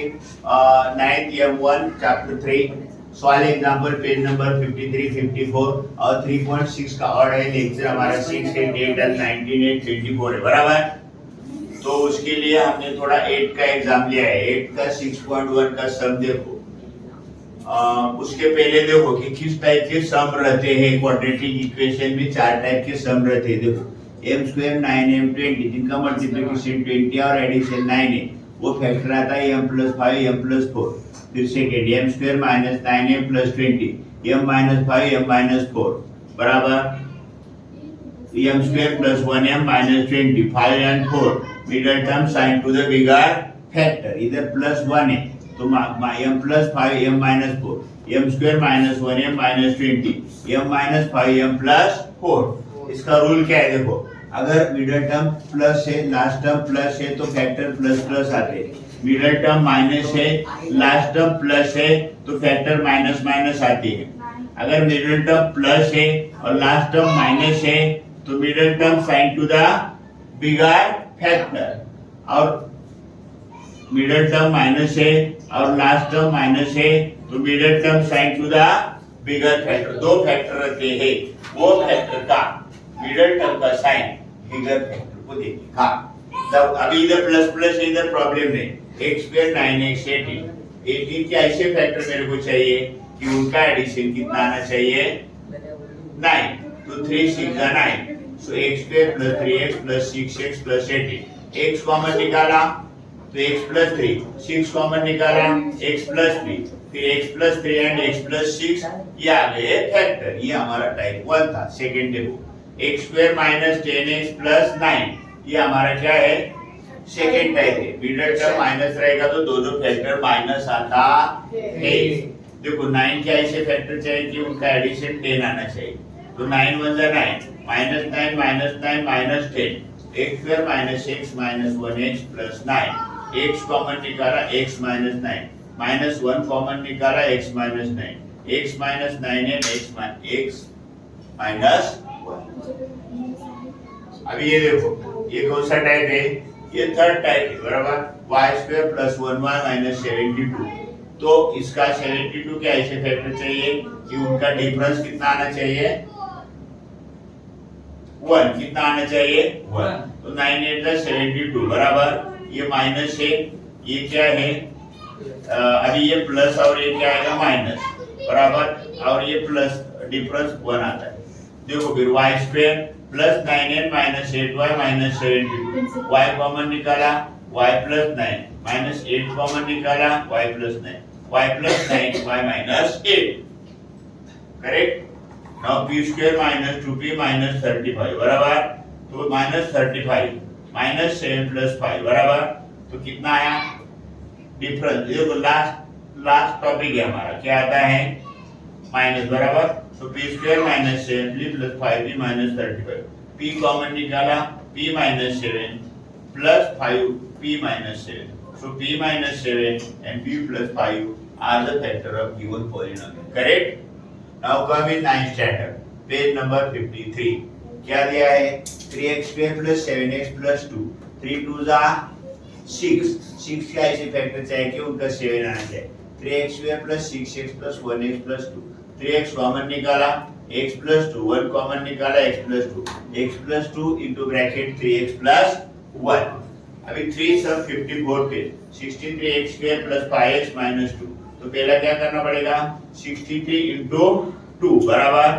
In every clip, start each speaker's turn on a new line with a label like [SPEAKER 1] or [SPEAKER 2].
[SPEAKER 1] 9th M1 chapter 3 सवाल example page number 53 54 और 3.6 का और है लेक्चर हमारा 6 है डेट 19/8/24 है बराबर। तो उसके लिए हमने थोड़ा 8 का एग्जाम लिया है। 8 का 6.1 का सम देखो। उसके पहले देखो कि किस टाइप के सम रहते हैं। क्वाड्रेटिक इक्वेशन में 4 टाइप के सम रहते हैं। देखो m² 9m20 जिनका मल्टीप्लिकेशन 20 और एडिशन 9 है वो फैक्टर आता है m+5 m+4। फिर second m² -9m + 20 m-5 m-4 बराबर m² + 1m - 20 5 and 4 middle term sign to the bigger factor इधर +1 है तो m+5 m-4 m² -1m - 20 m-5 m+4। इसका रूल क्या है देखो, अगर मिडल टर्म प्लस है लास्ट टर्म प्लस है तो फैक्टर प्लस प्लस आते हैं। मिडल टर्म माइनस है लास्ट टर्म प्लस है तो फैक्टर माइनस माइनस आती है। अगर मिडल टर्म प्लस है और लास्ट टर्म माइनस है तो middle term sign to the bigger factor, और मिडल टर्म माइनस है और लास्ट टर्म माइनस है तो middle term sign to the bigger factor. दो फैक्टर रहते हैं, वो फैक्टर का मिडल टर्म का साइन बिगर फैक्टर को देखिए। हाँ तब अभी इधर प्लस प्लस है, इधर प्रॉब्लम नहीं। x² 9x 18 के ऐसे फैक्टर मेरे को चाहिए कि उनका एडिशन कितना आना चाहिए 9। तो 3 6 9 सो x² + 3x + 6x + 18 x common निकाला तो x + 3 6 कॉमन निकाला x + 3 फिर x + 3 एंड x + 6 ये आ गए फैक्टर। ये हमारा टाइप 1 था। सेकंड देखो x² - 10x + 9 ये हमारा क्या है सेकेंड टाइप है। मिडल टर्म माइनस रहेगा तो दोनों फैक्टर माइनस आता है। देखो 9 क्या ऐसे फैक्टर चाहिए कि उनका एडिशन 10 आना चाहिए। तो 9 1 जा 9 -9 -9 -10 x² -x -1x + 9 x common निकाला x - 9 -1 कॉमन निकाला x - 9 x - 9 है x -1। अभी ये देखो ये कौन सा टाइप है, ये थर्ड टाइप है बराबर। y² + 1y - 72 तो इसका 72 के ऐसे फैक्टर चाहिए कि उनका डिफरेंस कितना आना चाहिए 1। कितना आना चाहिए 1। तो 9 8 = 72 बराबर ये माइनस है ये क्या है अभी ये प्लस और ये क्या आएगा माइनस बराबर, और ये प्लस डिफरेंस 1 आता है। देखो फिर y² + 9n - 8y - 72 y common निकाला y + 9 -8 कॉमन निकाला y + 9 y + 9 y - 8 correct. Now p² - 2p - 35 बराबर, तो -35 -7 + 5 बराबर, तो कितना आया डिफरेंस। देखो लास्ट टॉपिक है हमारा क्या आता है माइनस बराबर। तो p² - 7p + 5p - 35 p common निकाला p - 7 + 5p - 7 so p - 7 and p + 5 are the factor of given polynomial, correct। now come in 9th standard page number 53 क्या दिया है 3x² + 7x + 2 3 2 जा 6 का ऐसे फैक्टर चाहिए कि उनका 7 आना चाहिए। 3x² + 6x + 1x + 2 3x common निकाला x + 2 1 कॉमन निकाला x + 2 x + 2 into bracket 3x + 1। अभी 3 सब 54 पे 63x² + 5x - 2 तो पहला क्या करना पड़ेगा 63 into 2 बराबर,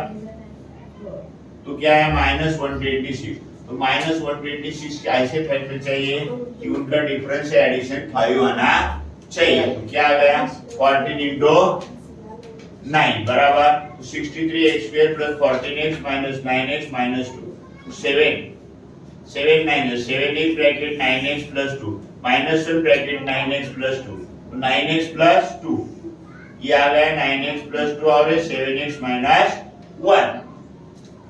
[SPEAKER 1] तो क्या है -126। तो -126 के ऐसे फैक्टर चाहिए कि उनका डिफरेंस है एडिशन 5 आना चाहिए। तो क्या आ गया 14 into 9 बराबर 63x² + 14x - 9x - 2 7 7 9 7 is bracket 9x + 2 -1 bracket 9x + 2 तो 9x + 2 ये आ गया 9x + 2 और 7x - 1।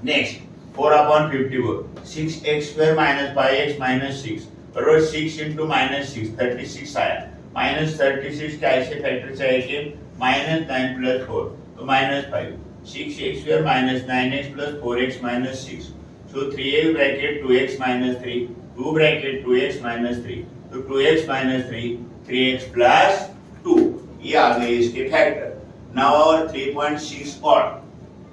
[SPEAKER 1] नेक्स्ट 4/54 6x² - 5x - 6 बराबर 6 into -6 36 आया। -36 का ऐसे फैक्टर चाहिए कि -9 + 4 तो -5 6x² - 9x + 4x - 6 so 3 bracket 2x - 3 2 bracket 2x - 3 तो 2x - 3 3x plus 2 ये आ गए इसके फैक्टर। नाउ आवर 3.6 ऑड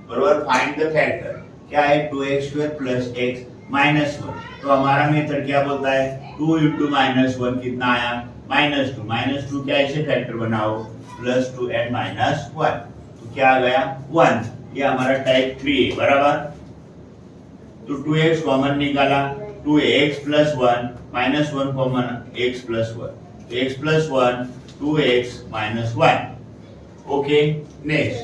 [SPEAKER 1] बराबर फाइंड द फैक्टर क्या है 2x square plus x minus 1। तो हमारा मेथड क्या बोलता है 2 इंटू माइनस 1 कितना आया -2। -2 क्या इसे फैक्टर बनाओ +2 एंड -1 तो क्या आ गया 1। ये हमारा टाइप 3 है बराबर। तो 2x कॉमन निकाला 2x plus 1 -1 common x plus 1 तो x plus 1 2x minus 1 okay. Next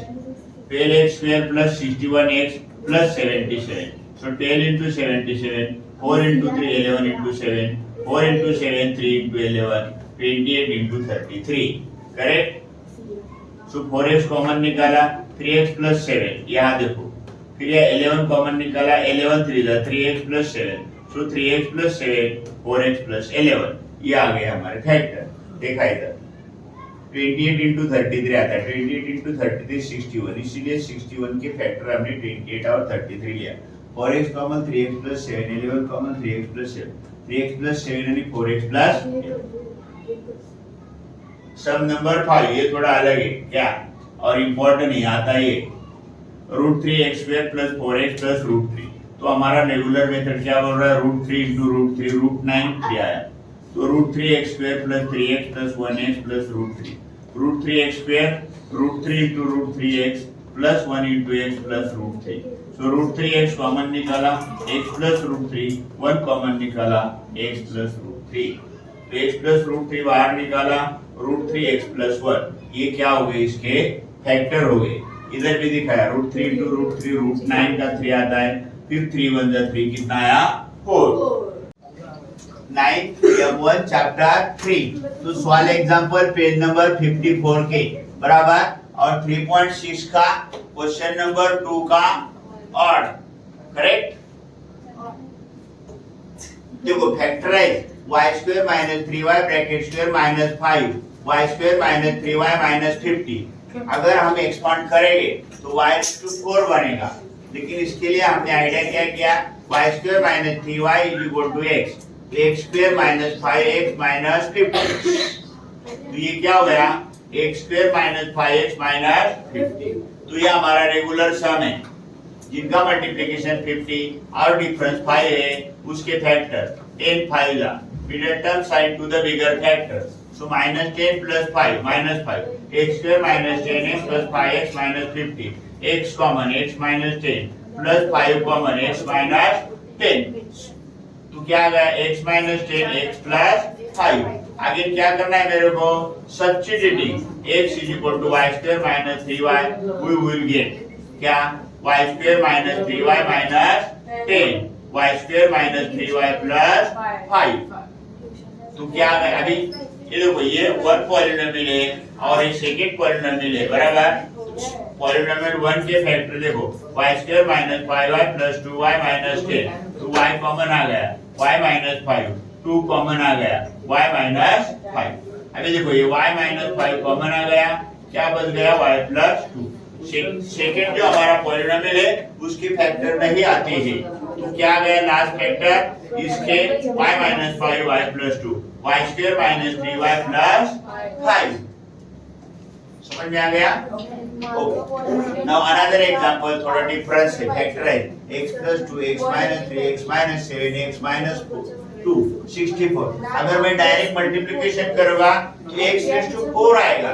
[SPEAKER 1] 12x square plus 61x plus 77 so 12 into 77 4 into 3 11 into 7 4 into 7 3 into 11 28 into 33 correct. सो 4x कॉमन निकाला 3x plus 7 यहाँ देखो फिर ये 11 कॉमन निकाला 11 3 जा 3x plus 7 सो 3x plus 7 4x plus 11 ये आ गया हमारे फैक्टर। देखा इधर 28 into 33 आता है 28 into 33 61 इसीलिए 61 के फैक्टर हमने 28 और 33 लिया। 4x common 3x plus 7 11 common 3x plus 7 3x plus 7 यानी 4x plus सम नंबर 5 ये थोड़ा अलग है क्या और इम्पोर्टेंट नहीं आता ये √3x square plus 4x plus √3 तो हमारा रेगुलर मेथड क्या बोल रहा है √3 into √3 √9 आया तो √3x square plus 3x plus 1x plus √3 √3x square √3 into √3x plus 1 into x plus √3 so √3x common निकाला x plus √3 1 कॉमन निकाला x plus √3 तो x plus √3 बाहर निकाला √3x plus 1 ये क्या हो गए इसके फैक्टर हो गए। इधर भी दिखाया √3 into √3 √9 का 3 आता है फिर 3 1 3 कितना आया 4। 9th M1 चैप्टर 3 तो सॉल्व एग्जांपल पेज नंबर 54 के बराबर और 3.6 का क्वेश्चन नंबर 2 का ऑड करेक्ट। देखो factorise y square minus 3y bracket square minus 5 y square minus 3y minus 50 अगर हम एक्सपांड करेंगे तो y टू 4 बनेगा लेकिन इसके लिए हमने आइडिया क्या किया y square minus 3y is equal to x x square minus 5x minus 50 तो ये क्या हो गया x square minus 5x minus 50 तो ये हमारा रेगुलर सम है जिनका मल्टीप्लिकेशन 50 और डिफरेंस 5 है उसके factor 10 5 La middle term side to the bigger factor so minus 10 plus 5 minus 5 x square minus 10x plus 5x minus 50 x common x minus 10 plus 5 common x minus 10 तो क्या आ गया x minus 10 x plus 5 आगे क्या करना है मेरे को substituting x is equal to y square minus 3y we will get क्या y square minus 3y minus 10 y square minus 3y plus 5 तो क्या आ गया अभी ये देखो ये वन पॉलिनोमियल है और ये सेकंड पॉलिनोमियल है बराबर। पॉलिनोमियल 1 के फैक्टर देखो y square minus 5y plus 2y minus 10 तो y कॉमन आ गया y माइनस 5 2 कॉमन आ गया y माइनस 5 अभी देखो ये y माइनस 5 कॉमन आ गया क्या बच गया y प्लस 2 सेकंड जो हमारा पॉलिनोमियल है उसके फैक्टर नहीं आते हैं तो क्या आ गया लास्ट फैक्टर इसके y minus 5y plus 2 y square minus 3y plus 5 समझ में आ गया ओके। नाउ अनदर एग्जांपल थोड़ा डिफरेंस है factorise x plus 2x minus 3x minus 7x minus 2 64 अगर मैं डायरेक्ट मल्टीप्लिकेशन करूंगा तो x raised to 4 आएगा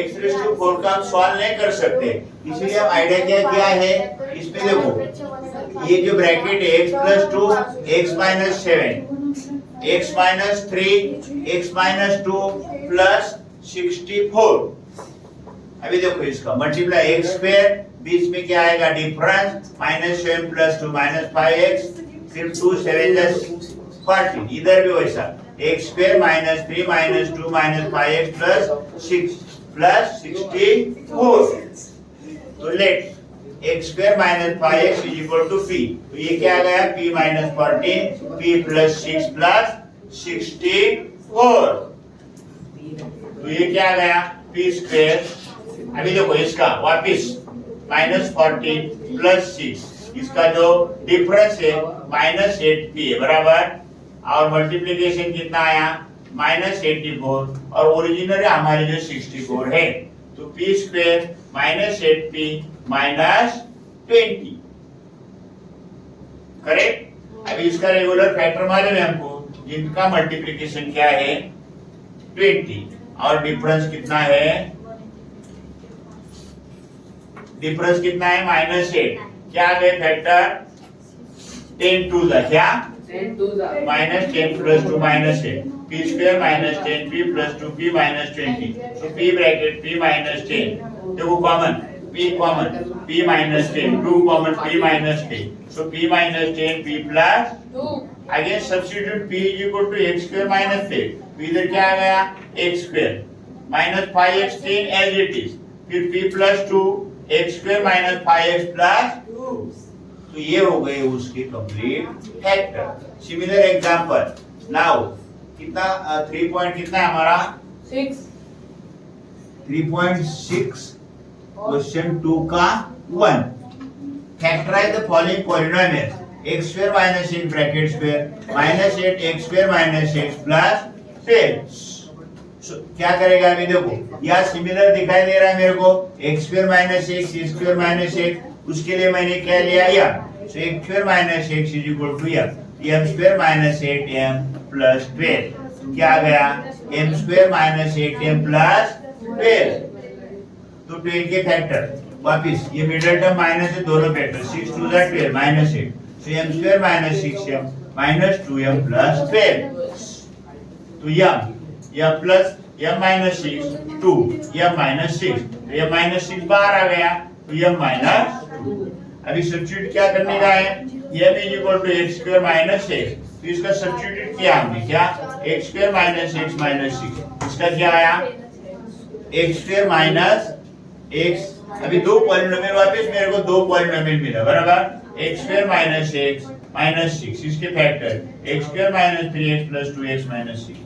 [SPEAKER 1] x raised to 4 का हम सॉल्व नहीं कर सकते इसलिए हम आइडिया क्या किया है इसमें देखो ये जो ब्रैकेट है x plus 2 x minus 7 x minus 3 x minus 2 plus 64 अभी देखो इसका मल्टीप्लाई x स्क्वायर बीच में क्या आएगा डिफरेंस -7 प्लस 2 -5x फिर 2 7 40 इधर भी वैसा x square -3 -2 -5x plus 6 plus 64 तो let x square -5x is equal to p तो ये क्या आ गया p -14 p प्लस 6 प्लस 64 तो ये क्या आ गया p स्क्वायर अभी देखो इसका वापिस -14 प्लस 6 इसका जो डिफरेंस है -8p है बराबर और मल्टीप्लिकेशन कितना आया -84 और ओरिजिनल हमारे जो 64 है, तो p स्क्वायर -8p -20 करेक्ट। अब इसका रेगुलर फैक्टर मालूम है हमको, जिनका मल्टीप्लिकेशन क्या है 20 और डिफरेंस कितना है, डिफरेंस कितना है -8, क्या है फैक्टर 10 टू द क्या -10 plus 2 -8 p square -10p plus 2p -20, so p bracket p -10, देखो common p common p -10, 2 common p -10, so p -10 p plus 2, again substitute p is equal to x square minus 10, तो इधर क्या आ गया x square minus 5x 10 as it is, फिर p plus 2 x square minus 5x plus 2, तो ये हो गए उसके complete factor. Similar example now कितना 3 पॉइंट कितना है हमारा
[SPEAKER 2] 6
[SPEAKER 1] 3.6 क्वेश्चन 2 का 1, factorise the following polynomials x square minus 1 bracket square minus 8 x square minus 6 plus 10, क्या करेगा अभी देखो, यह सिमिलर दिखाई दे रहा है मेरे को, x square minus 1 c square minus 1, उसके लिए मैंने क्या लिया m, so x square minus 1 is equal to m square minus 8m plus 12, क्या आ गया m square minus 8m plus 12, तो 12 के फैक्टर वापिस, ये मिडिल टर्म माइनस है, दोनों factor 6 to the 12 minus 8, so m square minus 6m minus 2m plus 12, तो यह plus m minus 6 2 m minus 6, तो m माइनस 6 बाहर आ गया, तो m माइनस 2, अभी सब्स्टिट्यूट क्या करने का है, m is equal to x square minus 6, तो इसका सब्स्टिट्यूट किया हमने, क्या x स्क्वायर माइनस 6 माइनस 6, इसका क्या आया x स्क्वायर माइनस x, अभी दो पॉलिनोमियल वापस मेरे को दो पॉलिनोमियल मिला बराबर, x स्क्वायर माइनस 6 माइनस 6, इसके factor x square minus 3x plus 2x minus 6,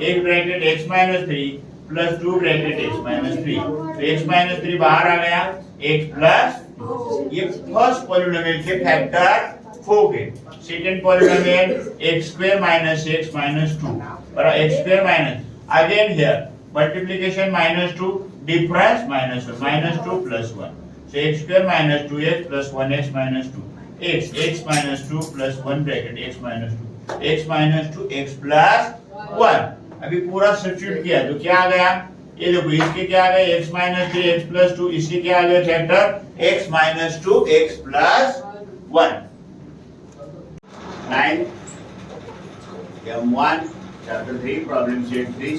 [SPEAKER 1] एक bracket x minus 3 plus 2 bracket x minus 3, तो x माइनस 3 बाहर आ गया, x प्लस, ये फर्स्ट पॉलिनोमियल के फैक्टर हो गए। Second polynomial x square minus 6 minus 2 और x square minus, again here multiplication minus 2, difference minus 1, minus 2 plus 1, so x square minus 2x plus 1x minus 2, x minus 2 plus 1 bracket x minus 2, x minus 2 x plus 1, अभी पूरा substitute किया तो क्या आ गया, ये देखो इसके क्या आ गया x माइनस 3 x प्लस 2, इसके क्या आ गया factor x minus 2 x plus 1। 9 M1 chapter 3 problem set 3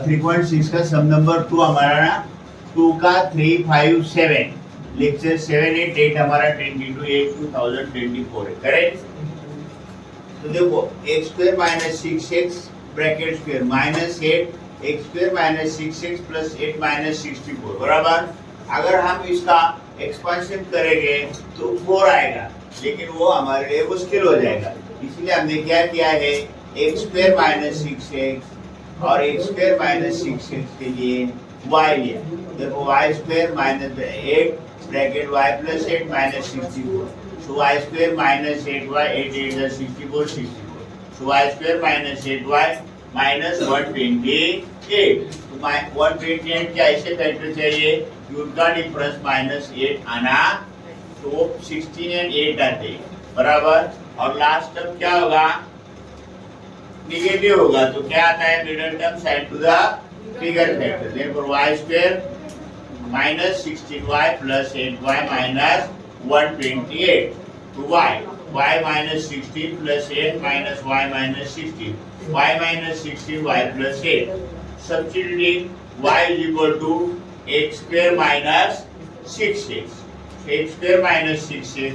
[SPEAKER 1] 3.6 का सम नंबर 2 हमारा ना 2 का 357 लेक्चर 7 8 डेट हमारा 22/8/2024 है करेक्ट। तो देखो x square minus 6x bracket square minus 8 x square minus 6x plus 8 minus 64 बराबर, अगर हम इसका एक्सपेंशन करेंगे तो 4 आएगा, लेकिन वो हमारे लिए मुश्किल हो जाएगा, इसलिए हमने क्या किया है x स्क्वायर माइनस 6x और x स्क्वायर माइनस 6x के लिए y लिया। देखो y square minus 8 bracket y plus 8 minus 64, so y square minus 8y 8 8 64 64, so y square minus 8y minus 128, तो 128 क्या ऐसे फैक्टर चाहिए कि उनका डिफरेंस माइनस 8 आना, तो 16 एंड 8 आते बराबर, और लास्ट टर्म क्या होगा निगेटिव होगा, तो क्या आता है middle term side to the figure factor, therefore y square minus 16y plus 8y minus 128, तो y minus 16 plus 8 minus y minus 16, y minus 16 y plus 8, substituting y is equal to x square minus 6x, x square minus 6x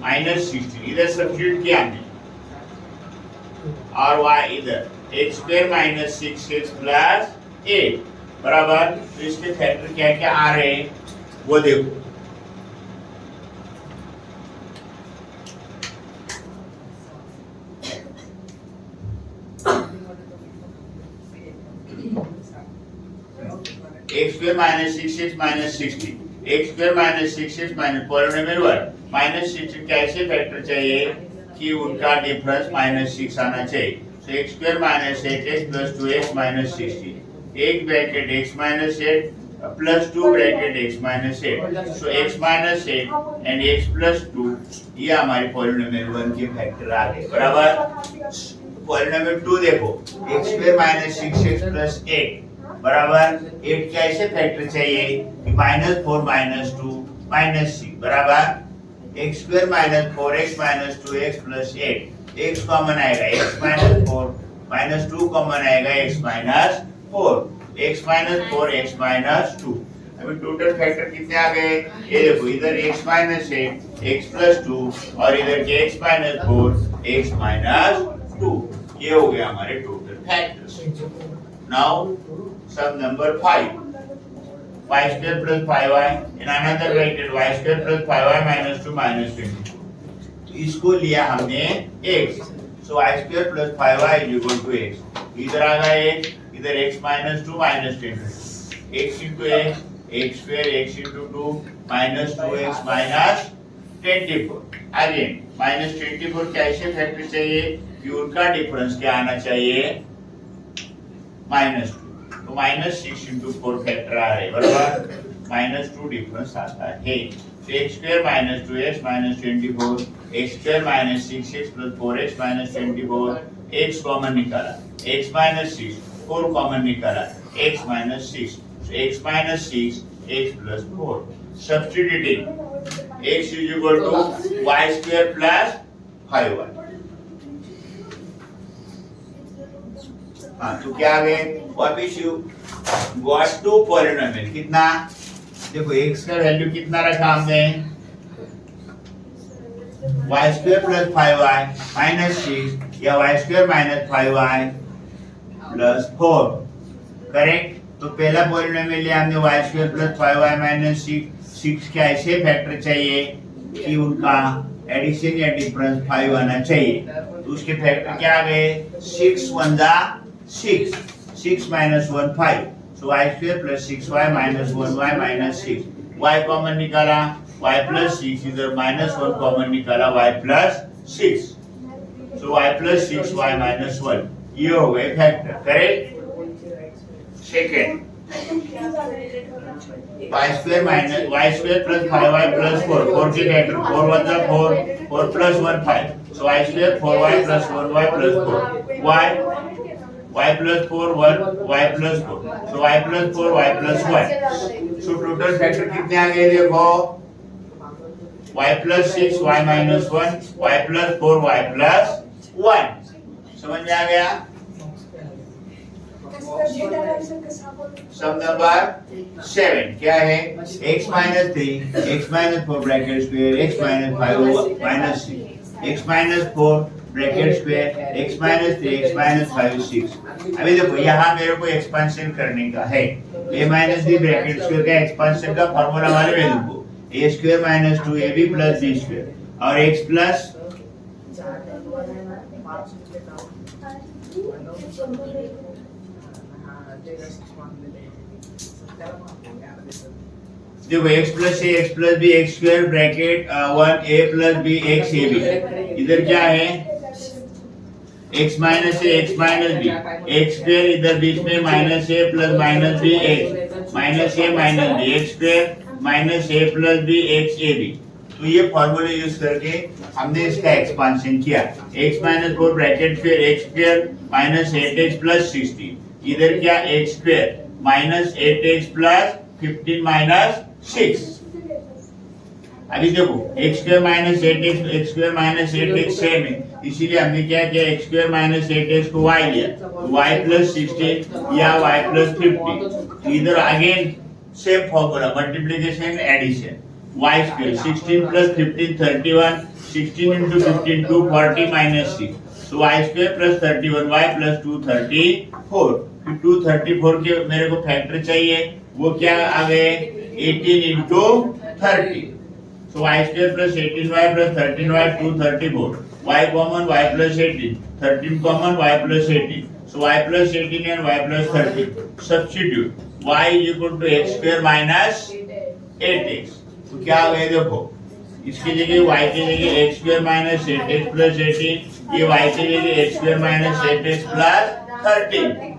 [SPEAKER 1] minus 16, इधर substitute किया हमने, और y इधर x square minus 6x plus 8 बराबर, तो इसके factor क्या क्या आ रहे हैं वो देखो। x square minus 6x minus 60, x square minus 6x minus polynomial 1 minus 6 कैसे फैक्टर चाहिए कि उनका डिफरेंस माइनस 6 आना चाहिए, सो x square minus 8x plus 2x minus 16 एक bracket x minus 8 plus 2 bracket x minus 8 so x minus 8 and x plus 2 ये हमारे polynomial 1 के फैक्टर आ गए बराबर। पॉलिनोमियल 2 देखो x square minus 6x plus 8 बराबर 8 क्या ऐसे फैक्टर चाहिए कि माइनस 4 माइनस 2 माइनस 6 बराबर x square minus 4x minus 2x plus 8 x common आएगा x माइनस 4 माइनस 2 कॉमन आएगा x minus 4 x minus 4 x minus 2। अभी टोटल फैक्टर कितने आ गए ये देखो इधर x माइनस 8 x प्लस 2 और इधर के x माइनस 4 x माइनस 2 ये हो गया हमारे total factors. Now some number 5 y square plus 5y in another bracket y square plus 5y minus 2 minus 20 इसको लिया हमने x so y square plus 5y is equal to x इधर आ गया x इधर x minus 2 minus 20 x into x square x into 2 minus 2x minus 24 again minus 24 कैसे factor चाहिए कि उनका डिफरेंस क्या आना चाहिए minus 2 तो माइनस 6 इंटू 4 फैक्टर आ रहे बराबर माइनस 2 डिफरेंस आता है x square minus 2x minus 24 x square minus 6x plus 4x minus 24 x common निकाला x माइनस 6 4 कॉमन निकाला x minus 6 x minus 6 x plus 4 substituting x is equal to y square plus 5y हाँ तो क्या आ गए वापिस you got to polynomial कितना देखो x का वैल्यू कितना रखा हमने y square plus 5y minus 6 या y square minus 5y plus 4 correct. तो पहला पॉलिनोमियल लिया हमने y square plus 5y minus 6 क्या ऐसे फैक्टर चाहिए कि उनका एडिशन या डिफरेंस 5 आना चाहिए तो उसके फैक्टर क्या आ गए 6 1 जा 6 minus 1 5 so y square plus 6y minus 1y minus 6 y common निकाला y plus 6 इधर minus 1 कॉमन निकाला y plus 6 so y plus 6 y minus 1 ये हो गए factor correct. Second y square minus y square plus 5y plus 4 4 के factor 4 1 जा 4 4 plus 1 5 so y square 4y plus 1y plus 4 y plus 4 1 y plus 4 so y plus 4 y plus 1 so total factor कितने आ गए देखो y plus 6 y minus 1 y plus 4 y plus 1 समझ में आ गया। सम number 7 क्या है x minus 3 x minus 4 bracket square x minus 5 minus 6 x minus 4 bracket square x minus 3 x minus 5 6 अभी देखो यहाँ मेरे को एक्सपेंशन करने का है a minus b bracket square का एक्सपेंशन का फार्मूला वाले में लिखो a square minus 2ab plus b square और x प्लस देखो x plus a x plus b x square bracket 1 a plus b x a b इधर क्या है x minus a x minus b x square इधर बीच में minus a plus minus b x minus a minus b x square minus a plus b x a b तो ये formula use करके हमने इसका एक्सपेंशन किया x माइनस 4 ब्रैकेट फिर x square minus 8x plus 16 इधर क्या x square minus 8x plus 15 minus 6 अभी देखो x square minus 8x x square minus 8x same है इसीलिए हमने क्या किया x स्क्वायर माइनस 8x को y लिया y प्लस 16 या y प्लस 50 इधर again same formula multiplication addition y square 16 plus 15 31 16 into 15 240 minus 6 so y square plus 31y plus 234 234 के मेरे को फैक्टर चाहिए वो क्या आ गए 18 into 30 so y square plus 18y plus 13y 234 y common y plus 18 13 common y plus 18 so y plus 18 and y plus 30 substitute y is equal to x square minus 8x तो क्या आ गए देखो इसकी जगह y की जगह x square minus 8x plus 18 ये y की जगह x square minus 8x plus 13